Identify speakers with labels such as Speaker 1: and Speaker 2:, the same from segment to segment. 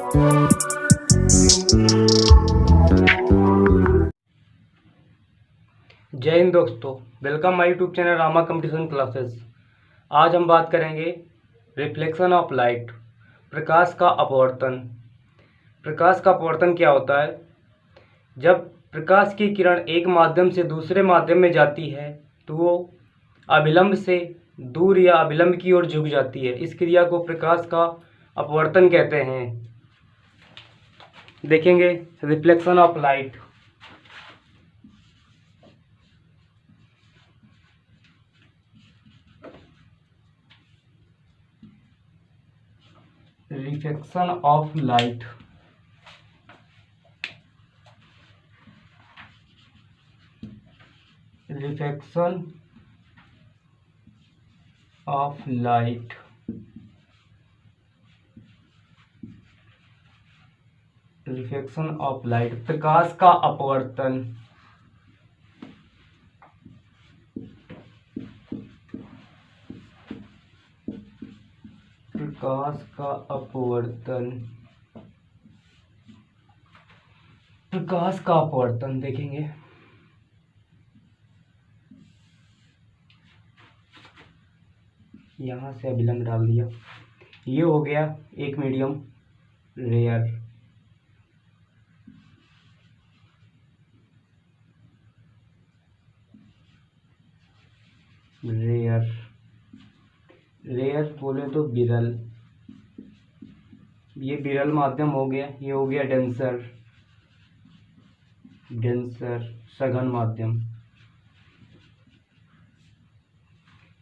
Speaker 1: जय हिंद दोस्तों, welcome my YouTube channel Rama competition classes. आज हम बात करेंगे रिफ्लेक्शन ऑफ लाइट, प्रकाश का अपवर्तन। प्रकाश का अपवर्तन क्या होता है? जब प्रकाश की किरण एक माध्यम से दूसरे माध्यम में जाती है तो वो अभिलंब से दूर या अभिलंब की ओर झुक जाती है। इस क्रिया को प्रकाश का अपवर्तन कहते हैं। देखेंगे reflection of light. Reflection of light, reflection of light, reflection of light, प्रकाश का अपवर्तन। प्रकाश का अपवर्तन, प्रकाश का अपवर्तन देखेंगे। यहाँ से अभिलंब डाल दिया। ये हो गया एक मीडियम रेयर, रेयर, रेयर बोले तो विरल। ये विरल माध्यम हो गया। ये हो गया डेंसर, डेंसर सघन माध्यम।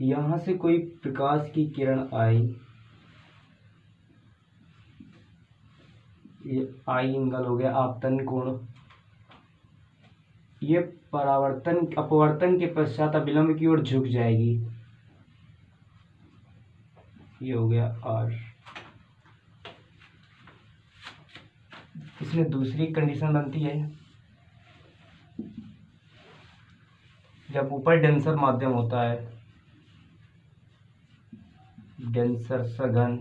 Speaker 1: यहाँ से कोई प्रकाश की किरण आई, ये आई एंगल हो गया आपतन कोण। ये परावर्तन अपवर्तन के पश्चात अभिलंब की ओर झुक जाएगी। ये हो गया आर। इसमें दूसरी कंडीशन बनती है, जब ऊपर डेंसर माध्यम होता है, डेंसर सघन,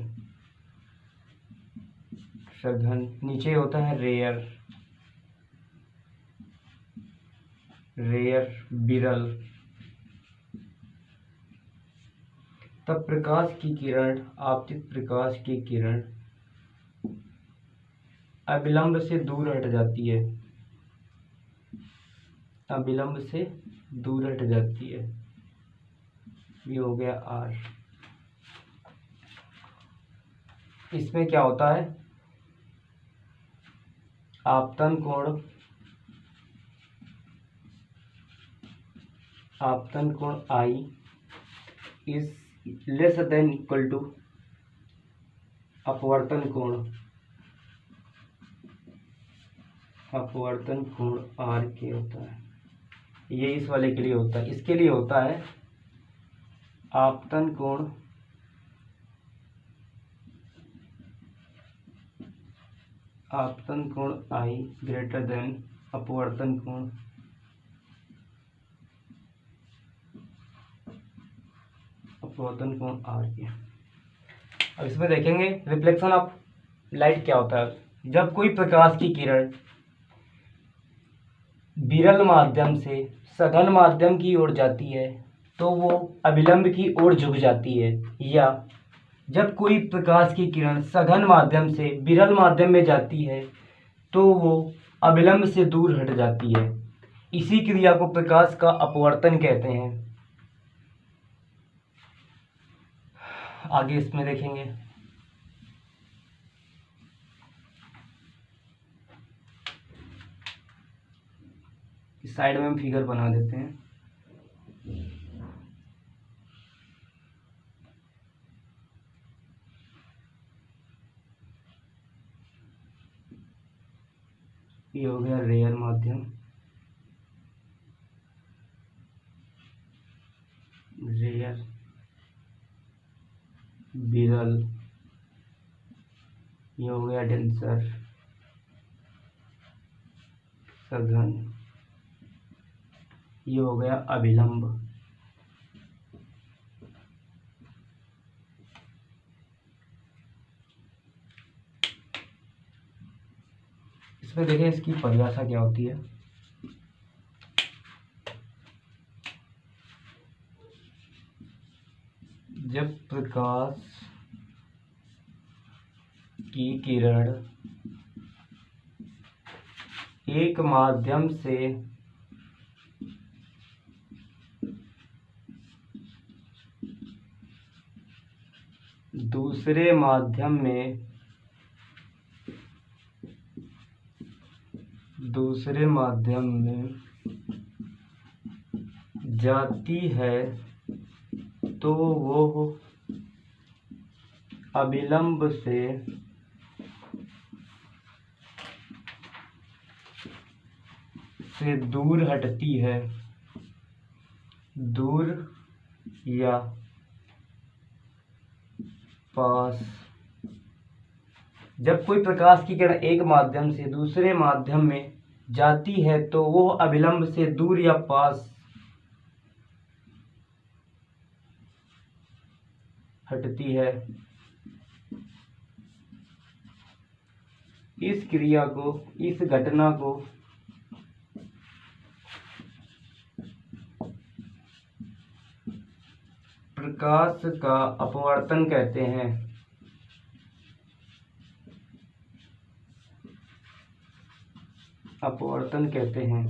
Speaker 1: सघन, नीचे होता है रेयर, रेयर विरल। तब प्रकाश की किरण, आपतित प्रकाश की किरण अभिलंब से दूर हट जाती है, अभिलंब से दूर हट जाती है। ये हो गया आर। इसमें क्या होता है, आपतन कोण, आपतन कोण i is less than equal to अपवर्तन कोण, अपवर्तन कोण आर के होता है। ये इस वाले के लिए होता है। इसके लिए होता है आपतन कोण, आपतन कोण आई ग्रेटर देन अपवर्तन कोण, अपवर्तन कोण आर के। अब इसमें देखेंगे रिफ्लेक्शन ऑफ लाइट क्या होता है। जब कोई प्रकाश की किरण विरल माध्यम से सघन माध्यम की ओर जाती है तो वो अभिलंब की ओर झुक जाती है, या जब कोई प्रकाश की किरण सघन माध्यम से विरल माध्यम में जाती है तो वो अभिलंब से दूर हट जाती है। इसी क्रिया को प्रकाश का अपवर्तन कहते हैं। आगे इसमें देखेंगे, इस साइड में हम फिगर बना देते हैं। ये हो गया रेयर माध्यम, रेयर विरल। ये हो गया डेंसर सघन। ये हो गया अभिलंब। इसमें देखें इसकी परिभाषा क्या होती है। जब प्रकाश की किरण एक माध्यम से दूसरे माध्यम में जाती है तो वो अविलंब से दूर हटती है, दूर या पास। जब कोई प्रकाश की किरण एक माध्यम से दूसरे माध्यम में जाती है तो वो अविलंब से दूर या पास हटती है। इस क्रिया को, इस घटना को प्रकाश का अपवर्तन कहते हैं। अपवर्तन कहते हैं।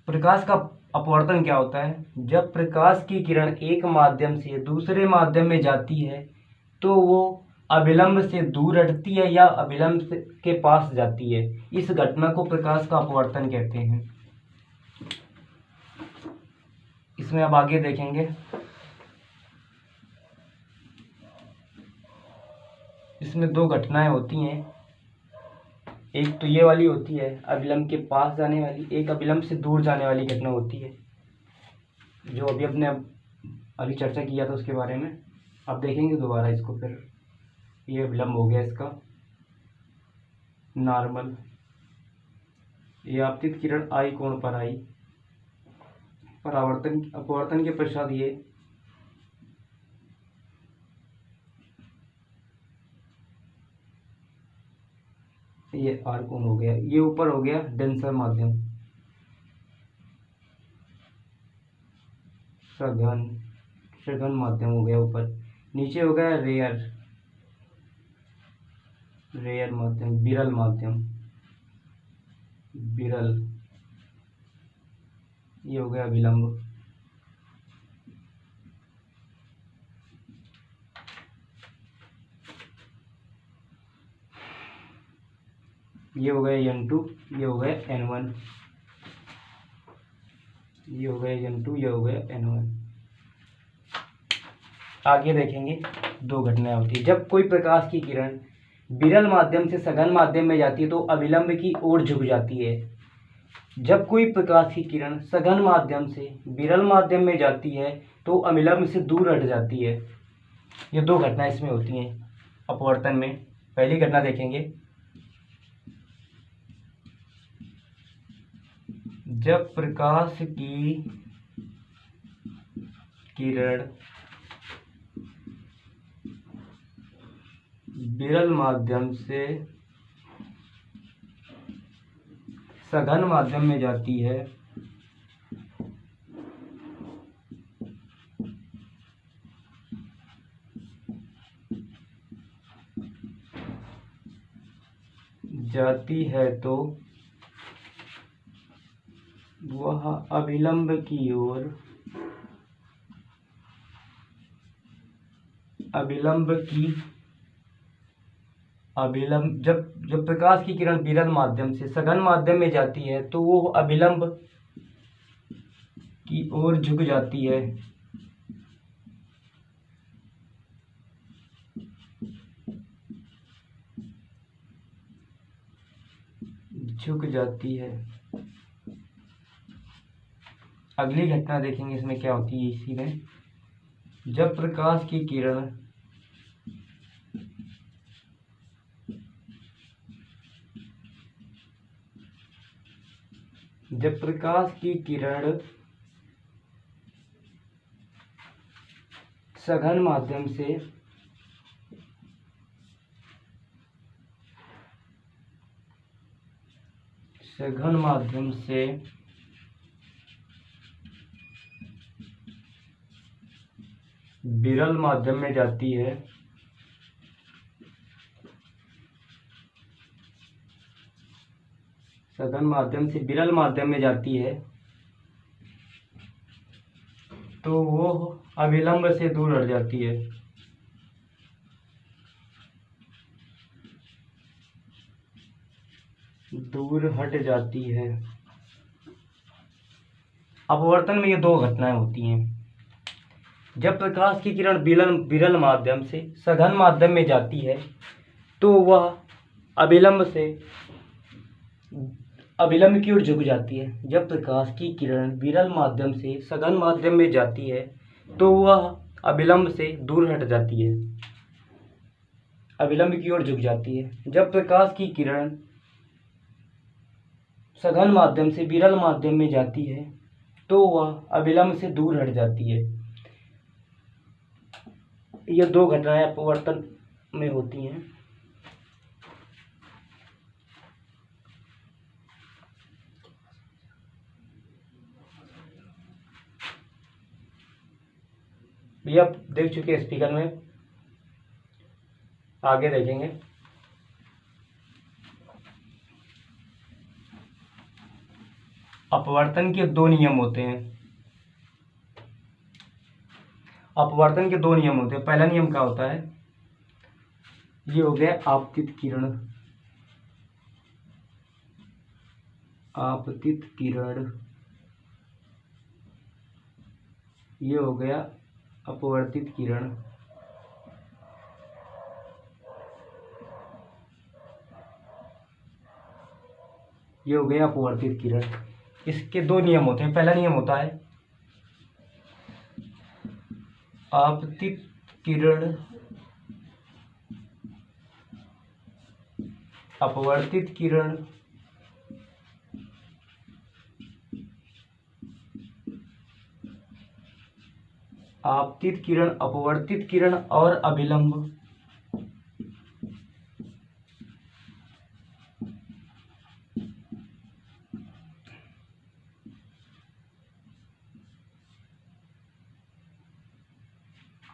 Speaker 1: प्रकाश का अपवर्तन क्या होता है? जब प्रकाश की किरण एक माध्यम से दूसरे माध्यम में जाती है तो वो अविलंब से दूर हटती है या अविलंब के पास जाती है। इस घटना को प्रकाश का अपवर्तन कहते हैं। इसमें अब आगे देखेंगे। इसमें दो घटनाएं होती हैं। एक तो ये वाली होती है अविलंब के पास जाने वाली, एक अविलंब से दूर जाने वाली घटना होती है, जो अभी अपने अभी चर्चा किया था उसके बारे में। अब देखेंगे दोबारा इसको फिर। ये अविलंब हो गया इसका नॉर्मल। ये आपतित किरण आई कोण पर आई, परावर्तन अपवर्तन के पश्चात ये आर कोण हो गया। ये ऊपर हो गया डेंसर माध्यम, सघन माध्यम हो गया ऊपर। नीचे हो गया रेयर माध्यम, विरल माध्यम, विरल। ये हो गया विलंब। ये हो गया N2, ये हो गया N1, ये हो गया N2, ये हो गया N1। आगे देखेंगे दो घटनाएं होती है। जब कोई प्रकाश की किरण विरल माध्यम से सघन माध्यम में जाती है तो अविलंब की ओर झुक जाती है। जब कोई प्रकाश की किरण सघन माध्यम से विरल माध्यम में जाती है तो अविलंब से दूर हट जाती है। ये दो घटनाएं इसमें होती हैं अपवर्तन में। पहली घटना देखेंगे। जब प्रकाश की किरण विरल माध्यम से सघन माध्यम में जाती है तो वह अविलंब की ओर जब प्रकाश की किरण विरल माध्यम से सघन माध्यम में जाती है तो वो अविलंब की ओर झुक जाती है। अगली घटना देखेंगे इसमें क्या होती है। इसी में जब प्रकाश की किरण सघन माध्यम से सघन माध्यम से विरल माध्यम में जाती है, सघन माध्यम से विरल माध्यम में जाती है तो वो अविलंब से दूर हट जाती है। दूर हट जाती है। अपवर्तन में ये दो घटनाएं होती हैं। जब प्रकाश की किरण विरल माध्यम से सघन माध्यम में जाती है तो वह अविलंब की ओर झुक जाती है। जब प्रकाश की किरण विरल माध्यम से सघन माध्यम में जाती है तो वह अविलंब से दूर हट जाती है, अविलंब की ओर झुक जाती है। जब प्रकाश की किरण सघन माध्यम से विरल माध्यम में जाती है तो वह अविलंब से दूर हट जाती है। ये दो घटनाएं अपवर्तन में होती हैं। ये आप देख चुके हैं स्पीकर में, आगे देखेंगे। अपवर्तन के दो नियम होते हैं। अपवर्तन के दो नियम होते हैं। पहला नियम क्या होता है, ये हो गया आपतित किरण। आपतित किरण, ये हो गया अपवर्तित किरण। ये हो गया अपवर्तित किरण। इसके दो नियम होते हैं। पहला नियम होता है आपतित किरण अपवर्तित किरण आपतित किरण अपवर्तित किरण और अभिलंब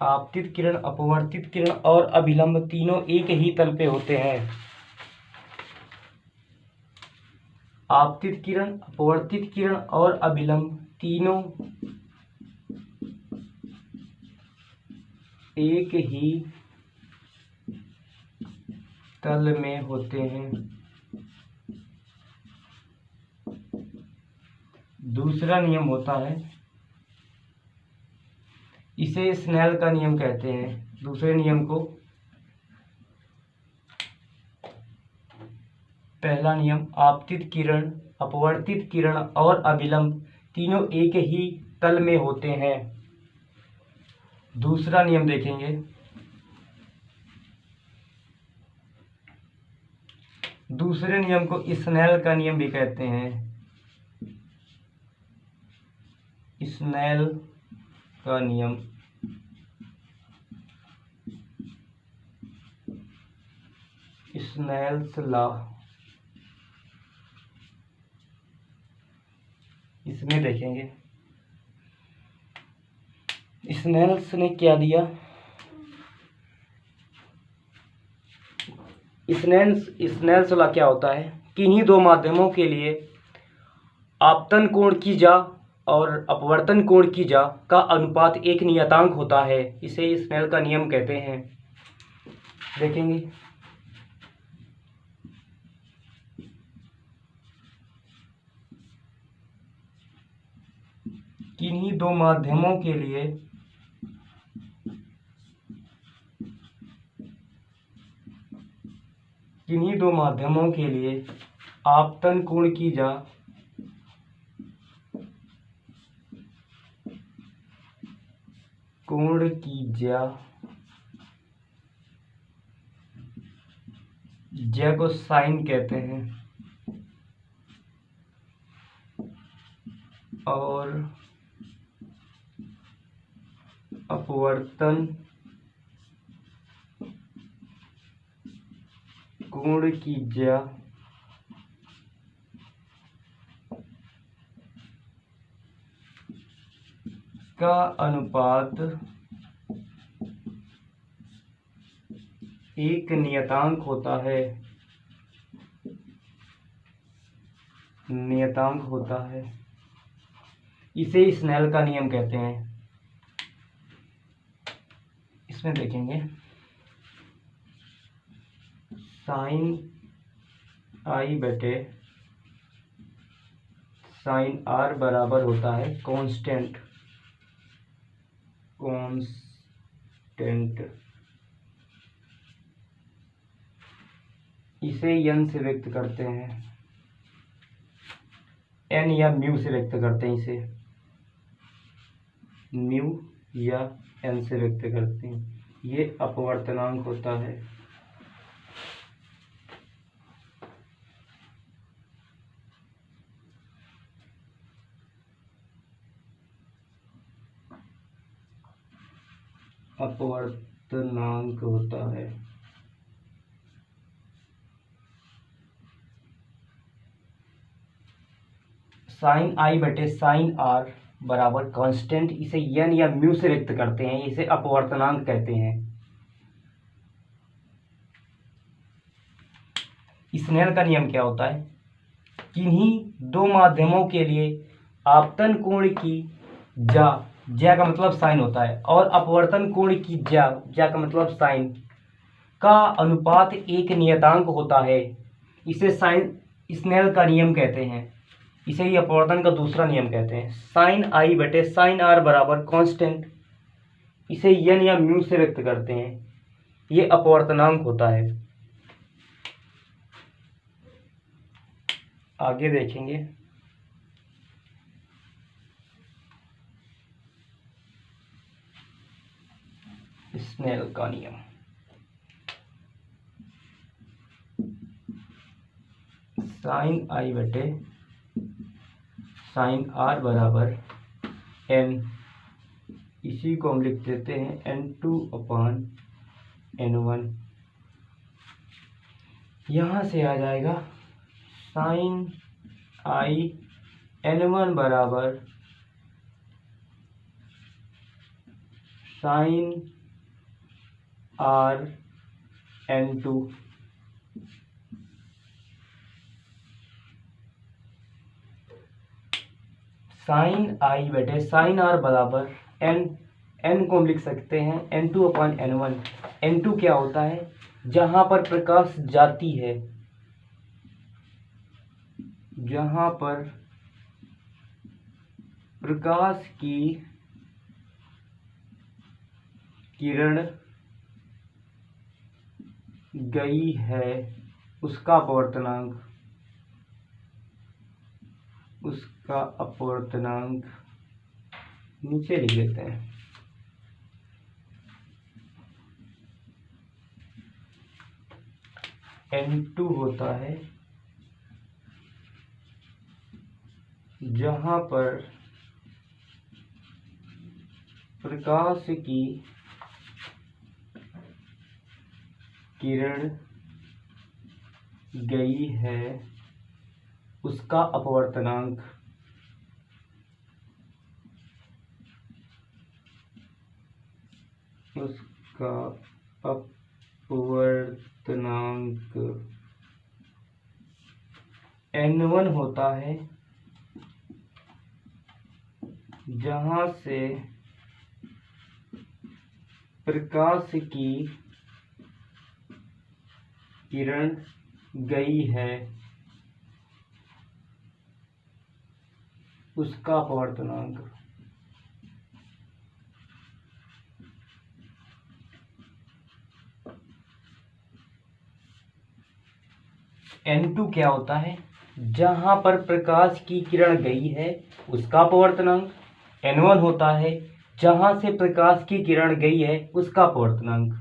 Speaker 1: आपतित किरण अपवर्तित किरण और अभिलंब तीनों एक ही तल पे होते हैं। आपतित किरण अपवर्तित किरण और अभिलंब तीनों एक ही तल में होते हैं। दूसरा नियम होता है, इसे स्नेल का नियम कहते हैं। दूसरे नियम को, पहला नियम आपतित किरण अपवर्तित किरण और अभिलंब तीनों एक ही तल में होते हैं। दूसरा नियम देखेंगे, दूसरे नियम को स्नेल का नियम भी कहते हैं। स्नेल का नियम, स्नेल्स लॉ। इसमें देखेंगे स्नेल्स ने क्या दिया। स्नेल्स लॉ क्या होता है, किन्हीं दो माध्यमों के लिए आपतन कोण की जा और अपवर्तन कोण की जा का अनुपात एक नियतांक होता है। इसे स्नेल का नियम कहते हैं। देखेंगे किन्हीं दो माध्यमों के लिए आपतन कोण की जा ज्या को साइन कहते हैं और अपवर्तन कोण की ज्या का अनुपात एक नियतांक होता है, इसे स्नेल का नियम कहते हैं। इसमें देखेंगे साइन आई बटे साइन आर बराबर होता है कांस्टेंट इसे n से व्यक्त करते हैं, n या म्यू से व्यक्त करते हैं, इसे म्यू या n से व्यक्त करते हैं। ये अपवर्तनांक होता है। साइन आई बटे साइन आर बराबर कांस्टेंट, इसे n या म्यू से व्यक्त करते हैं, इसे अपवर्तनांक कहते हैं। स्नेल का नियम क्या होता है? किन्हीं दो माध्यमों के लिए आपतन कोण की ज्या का मतलब साइन होता है, और अपवर्तन कोण की ज्या का मतलब साइन का अनुपात एक नियतांक होता है, इसे स्नेल का नियम कहते हैं। इसे ही अपवर्तन का दूसरा नियम कहते हैं। साइन आई बटे साइन आर बराबर कांस्टेंट, इसे n या म्यू से व्यक्त करते हैं, ये अपवर्तनांक होता है। आगे देखेंगे स्नेल का नियम। साइन आई बटे साइन आर बराबर n, इसी को हम लिख देते हैं n2/n1। यहाँ से आ जाएगा साइन आई n1 बराबर साइन आर n2। साइन आई बटे साइन आर बराबर n को हम लिख सकते हैं n2/n1। n2 क्या होता है? जहां पर प्रकाश जाती है, जहां पर प्रकाश की किरण गई है, उसका अपवर्तनांक नीचे लिख देते हैं। n2 होता है जहां पर प्रकाश की किरण गई है, उसका अपवर्तनांक। n1 होता है जहां से प्रकाश की किरण गई है, उसका अपवर्तनांक। n2 क्या होता है? जहां पर प्रकाश की किरण गई है, उसका अपवर्तनांक। n1 होता है जहां से प्रकाश की किरण गई है, उसका अपवर्तनांक।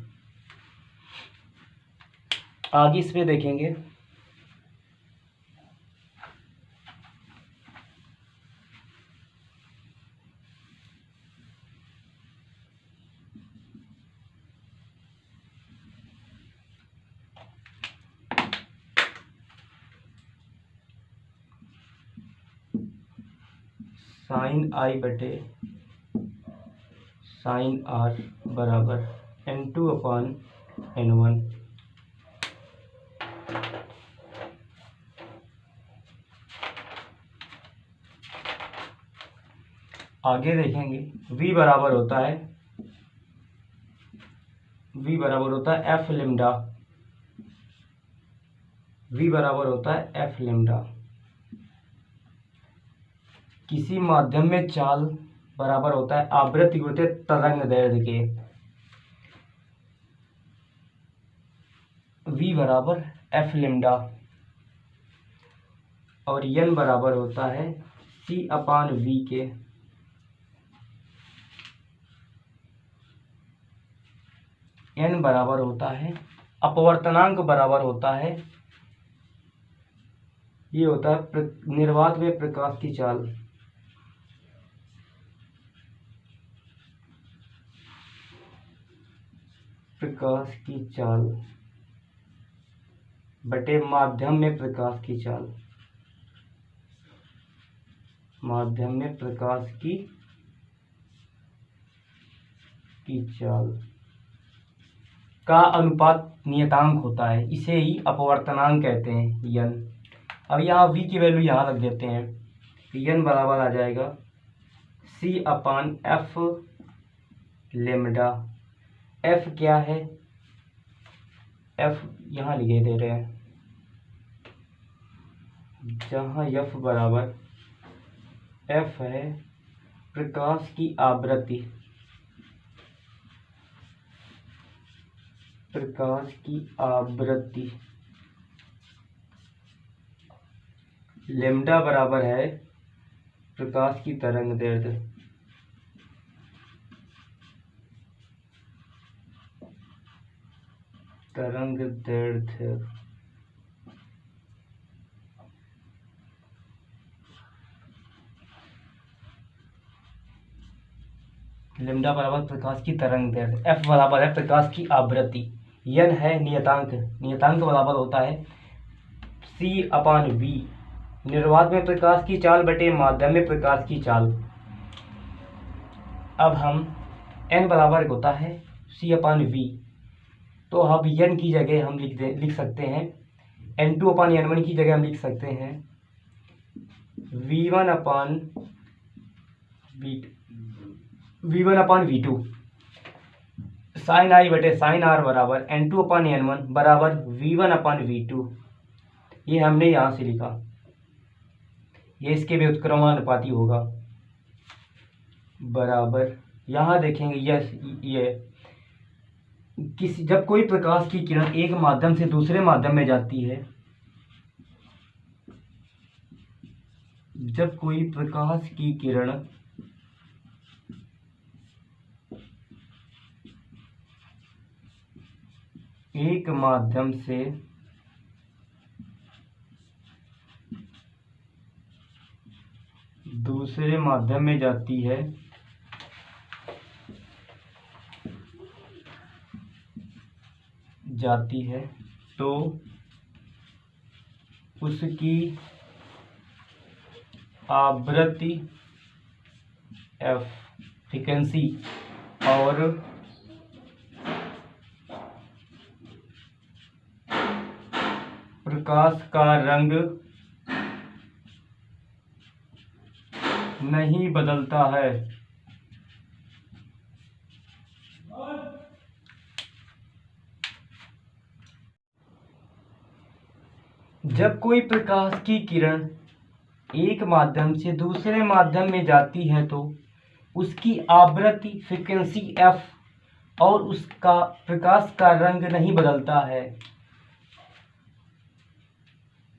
Speaker 1: आगे इसमें देखेंगे साइन आई बटे साइन आर बराबर N2/N1। आगे देखेंगे V बराबर होता है एफ लेमडा। V बराबर होता है एफ लेमडा। किसी माध्यम में चाल बराबर होता है आवृत्ति गुणित तरंग दैर्ध्य के। V बराबर एफ लेमडा और N बराबर होता है C/V के। N बराबर होता है अपवर्तनांक बराबर होता है, ये होता है निर्वात में प्रकाश की चाल। प्रकाश की चाल बटे माध्यम में प्रकाश की चाल। माध्यम में प्रकाश की चाल का अनुपात नियतांक होता है, इसे ही अपवर्तनांक कहते हैं यन। अब यहाँ v की वैल्यू यहाँ रख देते हैं, यन बराबर आ जाएगा C/F लेमडा। F क्या है, F यहाँ लिखे दे रहे हैं, जहाँ F बराबर F है प्रकाश की आवृत्ति। प्रकाश की आवृत्ति लेमडा बराबर है प्रकाश की तरंग दैर्ध्य। तरंग दैर्ध्य लेमडा बराबर प्रकाश की तरंग दैर्ध्य। F बराबर है प्रकाश की आवृत्ति। N है नियतांक। नियतांक बराबर होता है C/V निर्वात में प्रकाश की चाल बटे माध्यम में प्रकाश की चाल। अब हम N बराबर होता है C/V, तो अब N की जगह हम लिख सकते हैं N2/N1 की जगह हम लिख सकते हैं V1/V2 साइन आई बटे साइन आर बराबर N2/N1 बराबर V1/V2। ये हमने यहाँ से लिखा, ये इसके व्युत्क्रमानुपाती होगा बराबर। यहाँ देखेंगे ये जब कोई प्रकाश की किरण एक माध्यम से दूसरे माध्यम में जाती है, जब कोई प्रकाश की किरण एक माध्यम से दूसरे माध्यम में जाती है तो उसकी आवृत्ति F फ्रीक्वेंसी और प्रकाश का रंग नहीं बदलता है। जब कोई प्रकाश की किरण एक माध्यम से दूसरे माध्यम में जाती है तो उसकी आवृत्ति फ्रीक्वेंसी F और उसका प्रकाश का रंग नहीं बदलता है,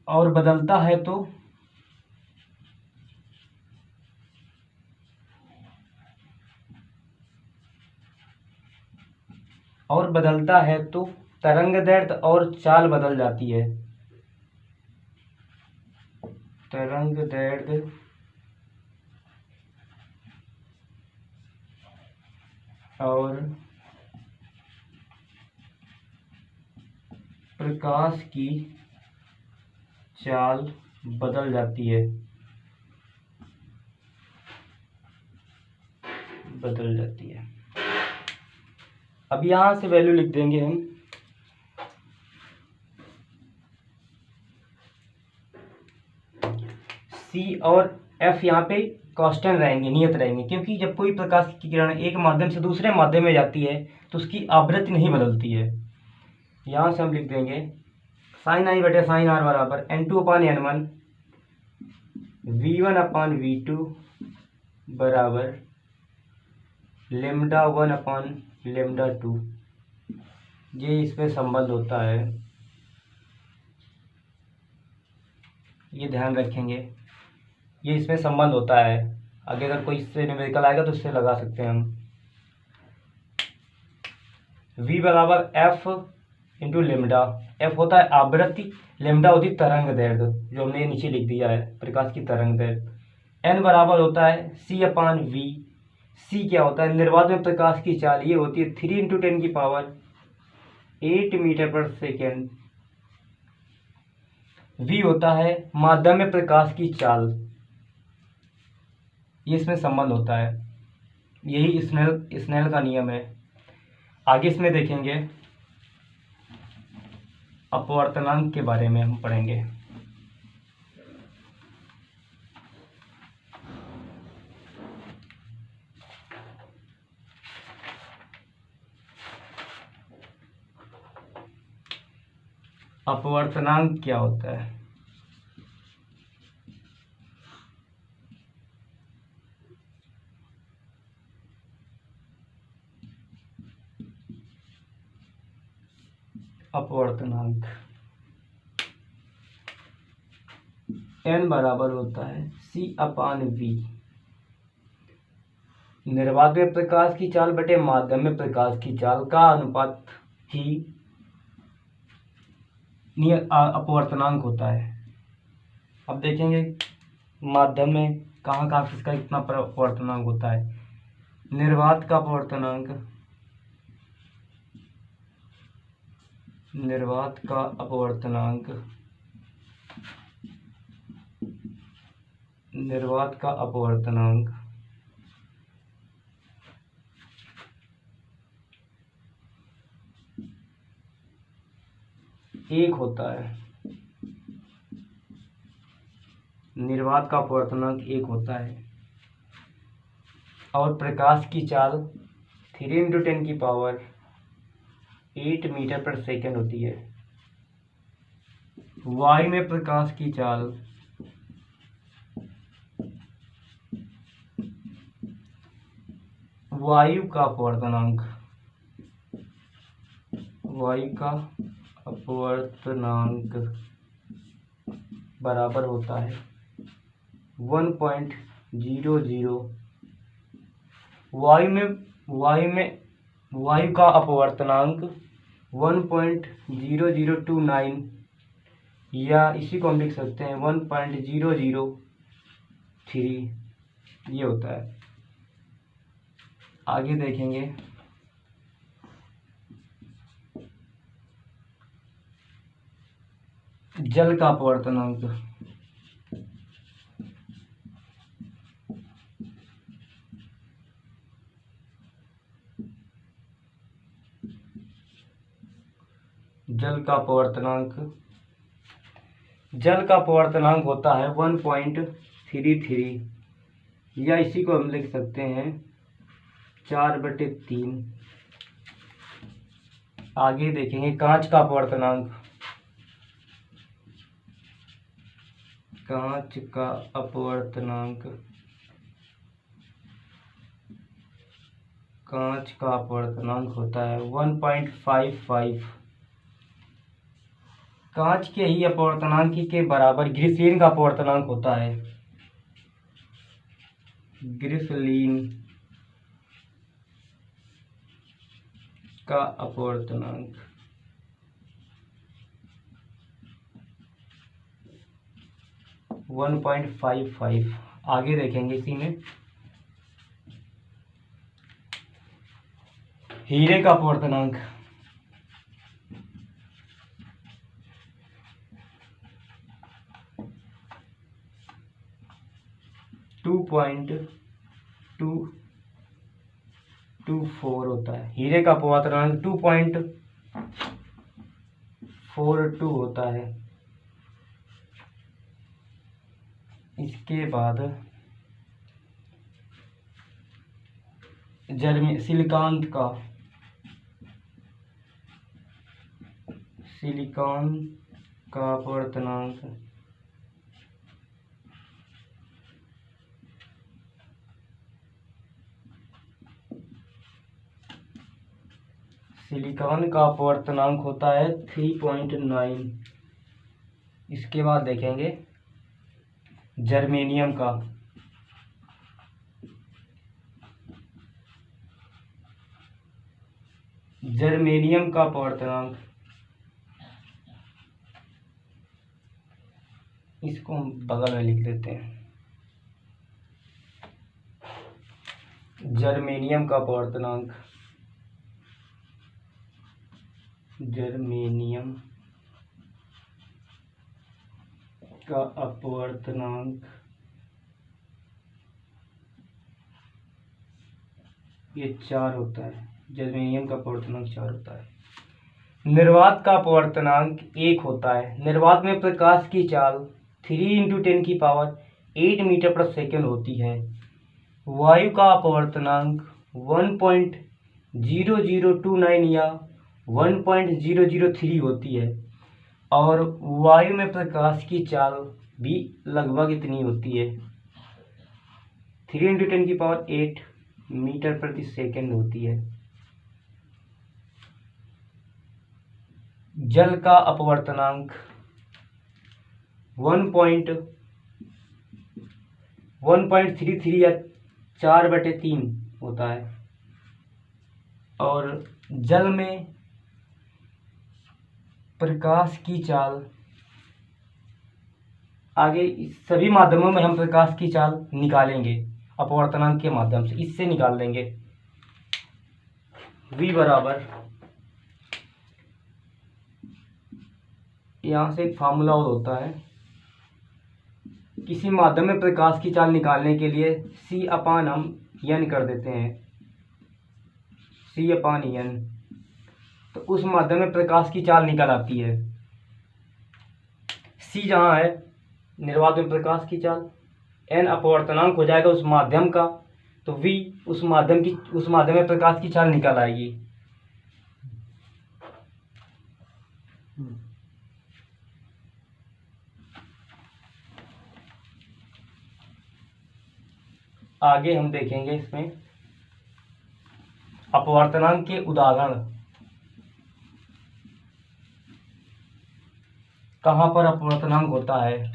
Speaker 1: और बदलता है तो तरंगदैर्ध्य और चाल बदल जाती है। तरंगदैर्ध्य और प्रकाश की चाल बदल जाती है। अब यहाँ से वैल्यू लिख देंगे हम। सी और एफ यहाँ पे कांस्टेंट रहेंगे, नियत रहेंगे, क्योंकि जब कोई प्रकाश की किरण एक माध्यम से दूसरे माध्यम में जाती है तो उसकी आवृत्ति नहीं बदलती है। यहाँ से हम लिख देंगे साइन आई बटे साइन आर बराबर N2/N1 V1/V2 बराबर λ1/λ2। ये इसमें संबंध होता है, ये ध्यान रखेंगे, ये इसमें संबंध होता है। आगे अगर कोई इससे न्यूमेरिकल आएगा तो इससे लगा सकते हैं हम। V बराबर F इंटू लेमडा। F होता है आवृत्ति, लेमडा होती तरंग दैर्ध्य, जो हमने नीचे लिख दिया है, प्रकाश की तरंग दैर्ध्य। N बराबर होता है C/V। C क्या होता है? निर्वात में प्रकाश की चाल, ये होती है 3 × 10⁸ मीटर पर सेकेंड। V होता है माध्यम में प्रकाश की चाल, ये इसमें संबंध होता है, यही स्नेल का नियम है। आगे इसमें देखेंगे अपवर्तनांक के बारे में हम पढ़ेंगे। अपवर्तनांक क्या होता है? अपवर्तनांक N बराबर होता है C/V। निर्वात में प्रकाश की चाल बटे माध्यम में प्रकाश की चाल का अनुपात ही अपवर्तनांक होता है। अब देखेंगे माध्यम में कहाँ कहाँ किसका कितना अपवर्तनांक होता है। निर्वात का अपवर्तनांक, निर्वात का अपवर्तनांक, निर्वात का अपवर्तनांक 1 होता है। निर्वात का अपवर्तनांक 1 होता है और प्रकाश की चाल 3 × 10⁸ मीटर पर सेकेंड होती है। वायु में प्रकाश की चाल वायु का अपवर्तनांक, वायु का अपवर्तनांक बराबर होता है 1.00। वायु का अपवर्तनांक 1.0029, या इसी को हम लिख सकते हैं 1.003, ये होता है। आगे देखेंगे जल का अपवर्तनांक। जल का अपवर्तनांक होता है 1.33, या इसी को हम लिख सकते हैं 4/3। आगे देखेंगे कांच का अपवर्तनांक। कांच का अपवर्तनांक, कांच का अपवर्तनांक होता है 1.55। कांच के ही अपवर्तनांक के बराबर ग्रिसेलिन का अपवर्तनांक होता है। ग्रिसेलिन का अपवर्तनांक 1.55। आगे देखेंगे इसी में हीरे का अपवर्तनांक। 2.24 होता है। हीरे का अपवर्तनांक 2.42 होता है। इसके बाद सिलिकॉन का अपवर्तनांक होता है 3.9। इसके बाद देखेंगे जर्मेनियम का। अपवर्तनांक, इसको हम बगल में लिख देते हैं। जर्मेनियम का अपवर्तनांक ये 4 होता है। जर्मेनियम का अपवर्तनांक 4 होता है। निर्वात का अपवर्तनांक 1 होता है। निर्वात में प्रकाश की चाल 3 × 10⁸ मीटर प्रति सेकंड होती है। वायु का अपवर्तनांक 1.0029 या 1.003 होती है और वायु में प्रकाश की चाल भी लगभग इतनी होती है, 3 × 10⁸ मीटर प्रति सेकंड होती है। जल का अपवर्तनांक 1.33 या 4/3 होता है और जल में प्रकाश की चाल, आगे सभी माध्यमों में हम प्रकाश की चाल निकालेंगे अपवर्तनांक के माध्यम से, इससे निकाल देंगे। V बराबर, यहाँ से एक फार्मूला और होता है। किसी माध्यम में प्रकाश की चाल निकालने के लिए C/n हम n कर देते हैं, C/n, तो उस माध्यम में प्रकाश की चाल निकल आती है। C जहाँ है निर्वात में प्रकाश की चाल, n अपवर्तनांक हो जाएगा उस माध्यम का, तो V उस माध्यम में प्रकाश की चाल निकल आएगी। आगे हम देखेंगे इसमें अपवर्तनांक के उदाहरण। कहाँ पर अपवर्तनांक होता है?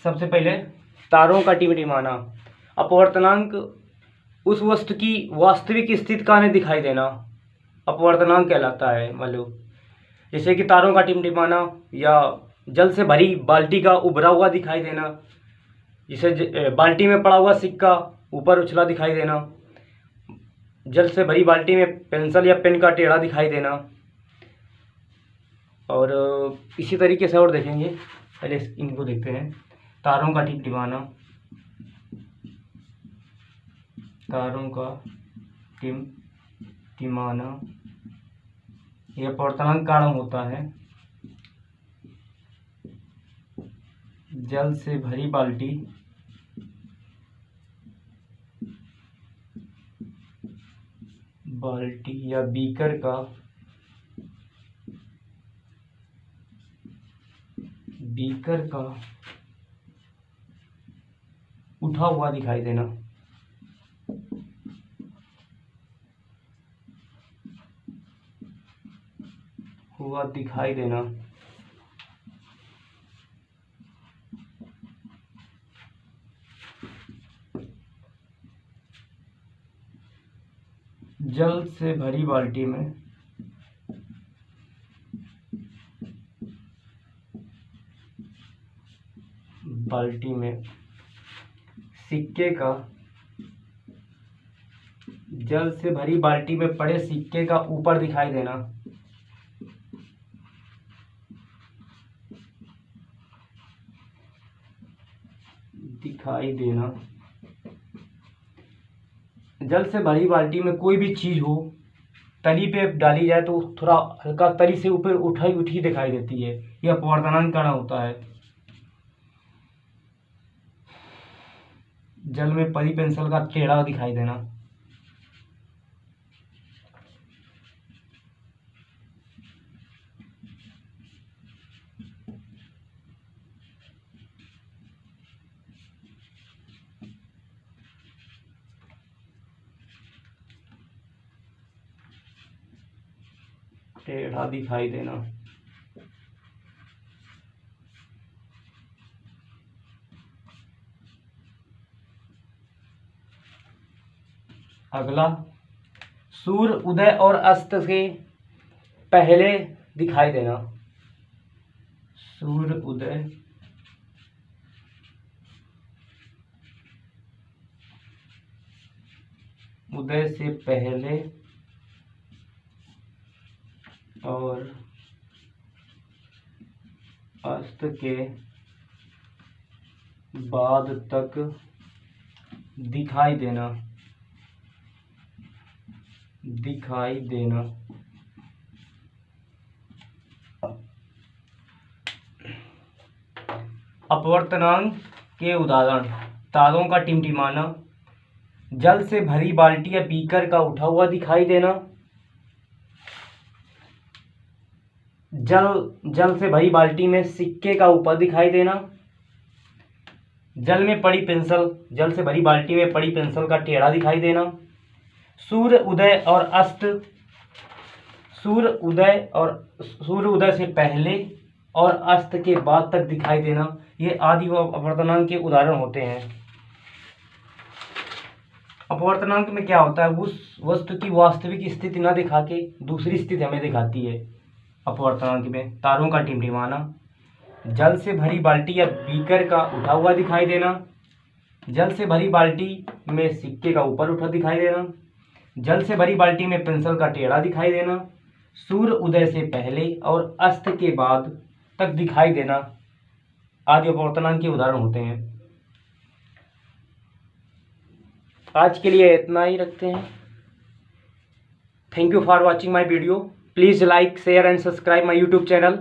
Speaker 1: सबसे पहले तारों का टिमटिमाना। अपवर्तनांक उस वस्तु की वास्तविक स्थिति का नहीं दिखाई देना अपवर्तनांक कहलाता है। मान लो जैसे कि तारों का टिमटिमाना या जल से भरी बाल्टी का उभरा हुआ दिखाई देना, जैसे बाल्टी में पड़ा हुआ सिक्का ऊपर उछला दिखाई देना, जल से भरी बाल्टी में पेंसिल या पेन का टेढ़ा दिखाई देना, और इसी तरीके से और देखेंगे। पहले इनको देखते हैं। तारों का टिमटिमाना, यह अपवर्तनांक कारण होता है। जल से भरी बाल्टी या बीकर का उठा हुआ दिखाई देना। जल से भरी बाल्टी में सिक्के का, जल से भरी बाल्टी में पड़े सिक्के का ऊपर दिखाई देना। दिखाई देना। जल से भरी बाल्टी में कोई भी चीज़ हो, तली पे डाली जाए तो थोड़ा हल्का तली से ऊपर उठाई उठी दिखाई देती है, यह अपवर्तनांक कण होता है। जल में परी पेंसिल का टेढ़ा दिखाई देना। टेढ़ा दिखाई देना। अगला, सूर्य उदय और अस्त से पहले दिखाई देना। सूर्य उदय से पहले और अस्त के बाद तक दिखाई देना। अपवर्तनांक के उदाहरण: तारों का टिमटिमाना, जल से भरी बाल्टी या बीकर का उठा हुआ दिखाई देना, जल से भरी बाल्टी में सिक्के का ऊपर दिखाई देना, जल से भरी बाल्टी में पड़ी पेंसिल का टेढ़ा दिखाई देना, सूर्य उदय से पहले और अस्त के बाद तक दिखाई देना। ये आदि अपवर्तनांक के उदाहरण होते हैं। अपवर्तनांक में क्या होता है, उस वस्तु की वास्तविक स्थिति न दिखा के दूसरी स्थिति हमें दिखाती है। अपवर्तनांक में तारों का टिमटिमाना, जल से भरी बाल्टी या बीकर का उठा हुआ दिखाई देना, जल से भरी बाल्टी में सिक्के का ऊपर उठा दिखाई देना, जल से भरी बाल्टी में पेंसिल का टेढ़ा दिखाई देना, सूर्य उदय से पहले और अस्त के बाद तक दिखाई देना आदि अपवर्तनांक के उदाहरण होते हैं। आज के लिए इतना ही रखते हैं। Thank you for watching my video. Please like, share and subscribe my YouTube channel.